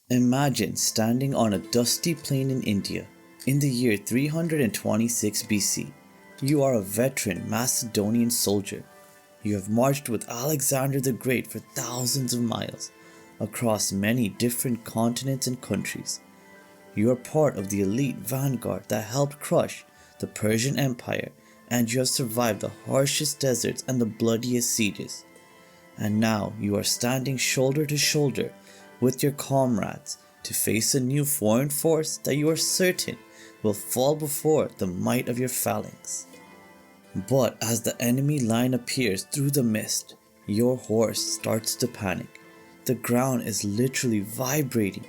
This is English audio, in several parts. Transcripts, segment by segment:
Imagine standing on a dusty plain in India in the year 326 BC. You are a veteran Macedonian soldier. You have marched with Alexander the Great for thousands of miles across many different continents and countries. You are part of the elite vanguard that helped crush the Persian Empire, and you have survived the harshest deserts and the bloodiest sieges. And now you are standing shoulder to shoulder with your comrades to face a new foreign force that you are certain will fall before the might of your phalanx. But as the enemy line appears through the mist, your horse starts to panic. The ground is literally vibrating,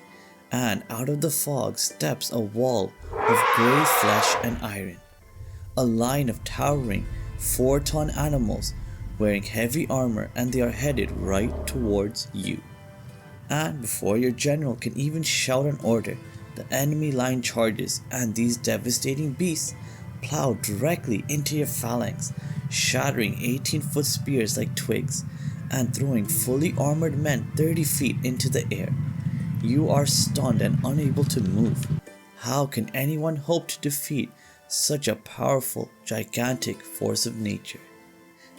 and out of the fog steps a wall of grey flesh and iron. A line of towering 4-ton animals wearing heavy armor, and they are headed right towards you. And before your general can even shout an order, the enemy line charges, and these devastating beasts plow directly into your phalanx, shattering 18-foot spears like twigs and throwing fully armored men 30 feet into the air. You are stunned and unable to move. How can anyone hope to defeat such a powerful, gigantic force of nature?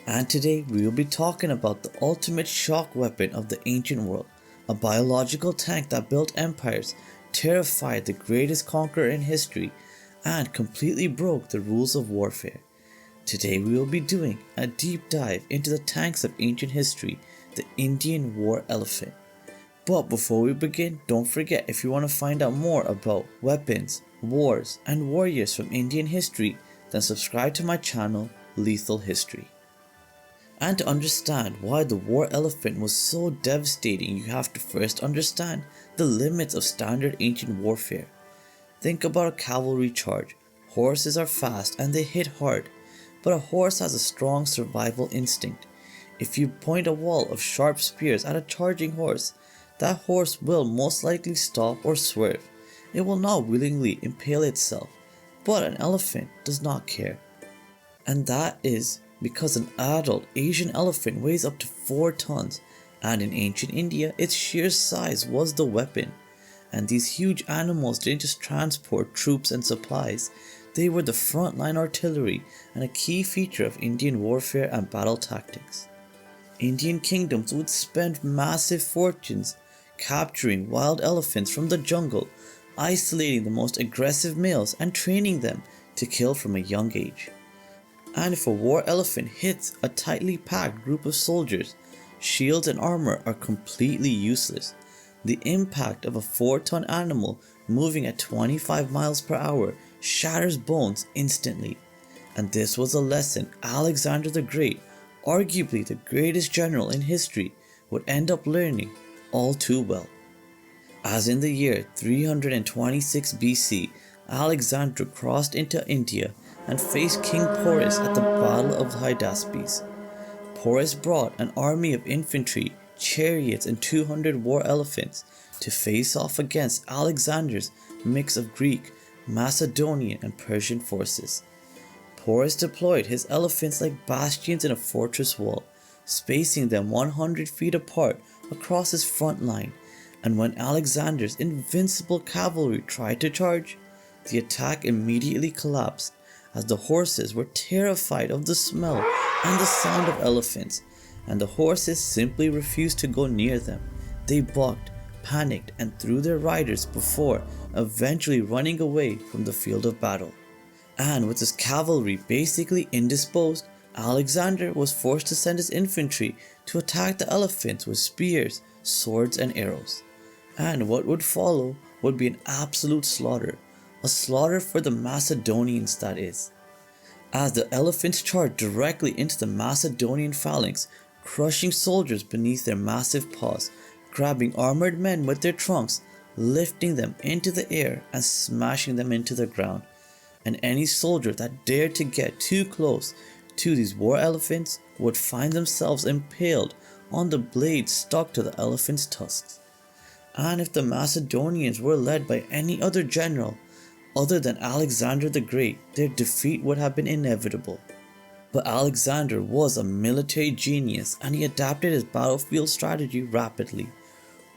And today we will be talking about the ultimate shock weapon of the ancient world, a biological tank that built empires, terrified the greatest conqueror in history, and completely broke the rules of warfare. Today we will be doing a deep dive into the tanks of ancient history, the Indian war elephant. But before we begin, don't forget, if you want to find out more about weapons, wars, and warriors from Indian history, then subscribe to my channel, Lethal History. And to understand why the war elephant was so devastating, you have to first understand the limits of standard ancient warfare. Think about a cavalry charge. Horses are fast and they hit hard, but a horse has a strong survival instinct. If you point a wall of sharp spears at a charging horse, that horse will most likely stop or swerve. It will not willingly impale itself, but an elephant does not care. And that is because an adult Asian elephant weighs up to 4 tons, and in ancient India its sheer size was the weapon. And these huge animals didn't just transport troops and supplies, they were the frontline artillery and a key feature of Indian warfare and battle tactics. Indian kingdoms would spend massive fortunes capturing wild elephants from the jungle, isolating the most aggressive males and training them to kill from a young age. And if a war elephant hits a tightly packed group of soldiers, shields and armor are completely useless. The impact of a 4-ton animal moving at 25 miles per hour shatters bones instantly. And this was a lesson Alexander the Great, arguably the greatest general in history, would end up learning all too well. As in the year 326 BC, Alexander crossed into India and faced King Porus at the Battle of Hydaspes. Porus brought an army of infantry, chariots, and 200 war elephants to face off against Alexander's mix of Greek, Macedonian, and Persian forces. Porus deployed his elephants like bastions in a fortress wall, spacing them 100 feet apart across his front line, and when Alexander's invincible cavalry tried to charge, the attack immediately collapsed as the horses were terrified of the smell and the sound of elephants, and the horses simply refused to go near them. They balked, panicked, and threw their riders before eventually running away from the field of battle. And with his cavalry basically indisposed, Alexander was forced to send his infantry to attack the elephants with spears, swords, and arrows. And what would follow would be an absolute slaughter. A slaughter for the Macedonians, that is. As the elephants charged directly into the Macedonian phalanx, crushing soldiers beneath their massive paws, grabbing armored men with their trunks, lifting them into the air and smashing them into the ground. And any soldier that dared to get too close to these war elephants would find themselves impaled on the blades stuck to the elephant's tusks. And if the Macedonians were led by any other general other than Alexander the Great, their defeat would have been inevitable. But Alexander was a military genius, and he adapted his battlefield strategy rapidly.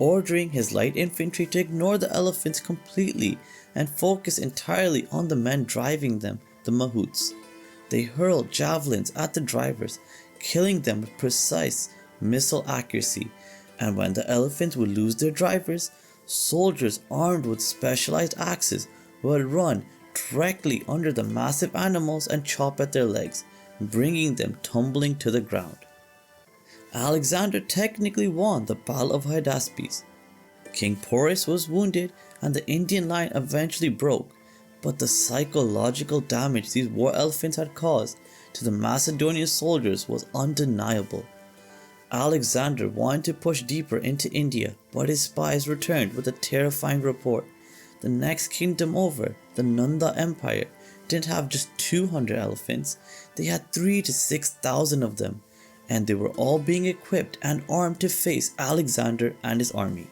ordering his light infantry to ignore the elephants completely and focus entirely on the men driving them, the mahouts. They hurled javelins at the drivers, killing them with precise missile accuracy, and when the elephants would lose their drivers, soldiers armed with specialized axes would run directly under the massive animals and chop at their legs, bringing them tumbling to the ground. Alexander technically won the Battle of Hydaspes. King Porus was wounded and the Indian line eventually broke, but the psychological damage these war elephants had caused to the Macedonian soldiers was undeniable. Alexander wanted to push deeper into India, but his spies returned with a terrifying report. The next kingdom over, the Nanda Empire, didn't have just 200 elephants, they had 3,000 to 6,000 of them, and they were all being equipped and armed to face Alexander and his army.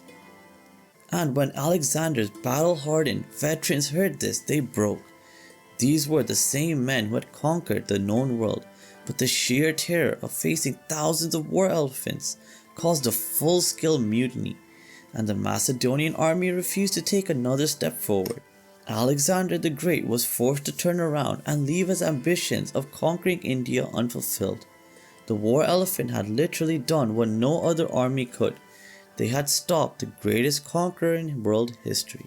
And when Alexander's battle-hardened veterans heard this, they broke. These were the same men who had conquered the known world, but the sheer terror of facing thousands of war elephants caused a full-scale mutiny, and the Macedonian army refused to take another step forward. Alexander the Great was forced to turn around and leave his ambitions of conquering India unfulfilled. The war elephant had literally done what no other army could. They had stopped the greatest conqueror in world history.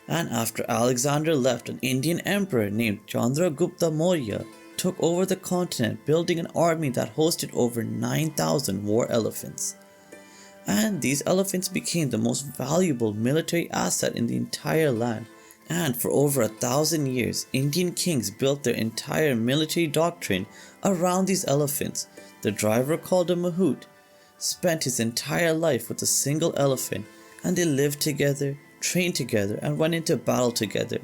And after Alexander left, an Indian emperor named Chandragupta Maurya took over the continent, building an army that hosted over 9,000 war elephants. And these elephants became the most valuable military asset in the entire land. And for over 1,000 years, Indian kings built their entire military doctrine around these elephants. The driver, called a mahout, spent his entire life with a single elephant, and they lived together, trained together, and went into battle together,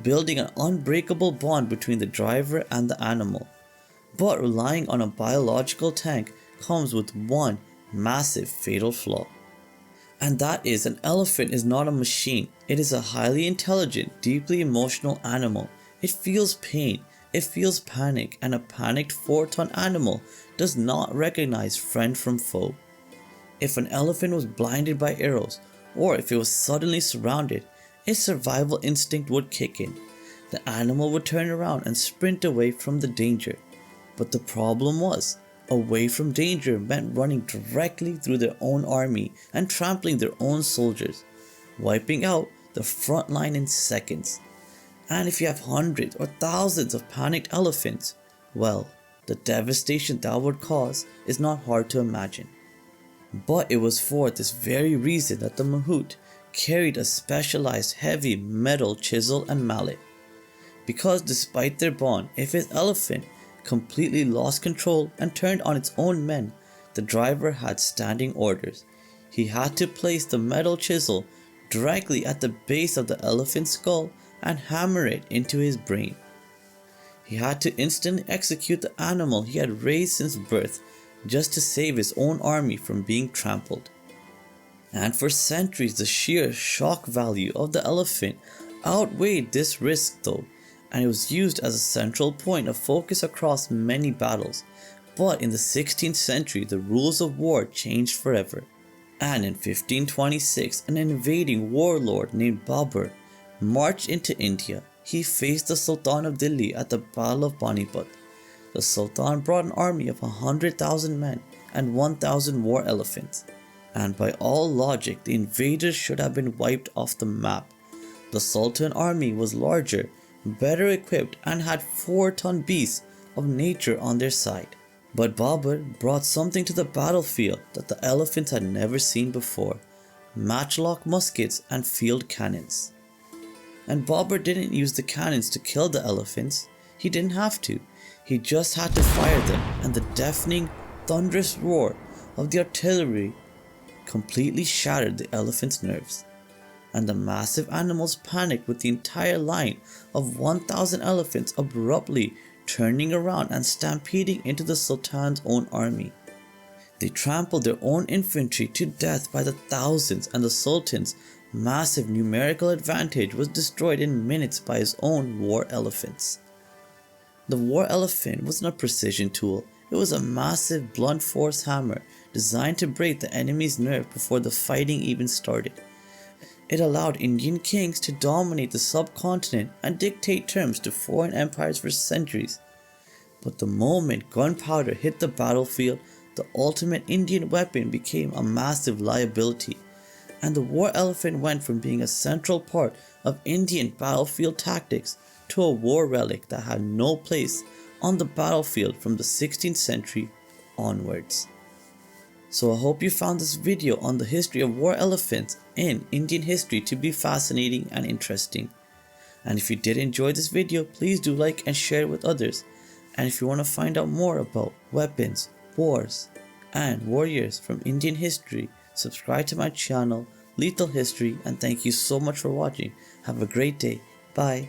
building an unbreakable bond between the driver and the animal. But relying on a biological tank comes with one massive fatal flaw. And that is, an elephant is not a machine. It is a highly intelligent, deeply emotional animal. It feels pain, it feels panic, and a panicked 4-ton animal does not recognize friend from foe. If an elephant was blinded by arrows, or if it was suddenly surrounded, its survival instinct would kick in. The animal would turn around and sprint away from the danger. But the problem was, away from danger meant running directly through their own army and trampling their own soldiers, wiping out the front line in seconds. And if you have hundreds or thousands of panicked elephants, well, the devastation that would cause is not hard to imagine. But it was for this very reason that the mahout carried a specialized heavy metal chisel and mallet. Because despite their bond, if his elephant completely lost control and turned on its own men, the driver had standing orders. He had to place the metal chisel directly at the base of the elephant's skull and hammer it into his brain. He had to instantly execute the animal he had raised since birth, just to save his own army from being trampled. And for centuries, the sheer shock value of the elephant outweighed this risk though, and it was used as a central point of focus across many battles. But in the 16th century, the rules of war changed forever. And in 1526, an invading warlord named Babur marched into India. He faced the Sultan of Delhi at the Battle of Panipat. The Sultan brought an army of 100,000 men and 1,000 war elephants. And by all logic, the invaders should have been wiped off the map. The Sultan army was larger, better equipped, and had 4-ton beasts of nature on their side. But Babur brought something to the battlefield that the elephants had never seen before: matchlock muskets and field cannons. And Babur didn't use the cannons to kill the elephants. He didn't have to. He just had to fire them, and the deafening, thunderous roar of the artillery completely shattered the elephants' nerves. And the massive animals panicked, with the entire line of 1,000 elephants abruptly turning around and stampeding into the Sultan's own army. They trampled their own infantry to death by the thousands, and the Sultan's massive numerical advantage was destroyed in minutes by his own war elephants. The war elephant wasn't a precision tool, it was a massive blunt force hammer designed to break the enemy's nerve before the fighting even started. It allowed Indian kings to dominate the subcontinent and dictate terms to foreign empires for centuries. But the moment gunpowder hit the battlefield, the ultimate Indian weapon became a massive liability, and the war elephant went from being a central part of Indian battlefield tactics to a war relic that had no place on the battlefield from the 16th century onwards. So I hope you found this video on the history of war elephants in Indian history to be fascinating and interesting. And if you did enjoy this video, please do like and share it with others. And if you want to find out more about weapons, wars, and warriors from Indian history, subscribe to my channel, Lethal History, and thank you so much for watching. Have a great day. Bye.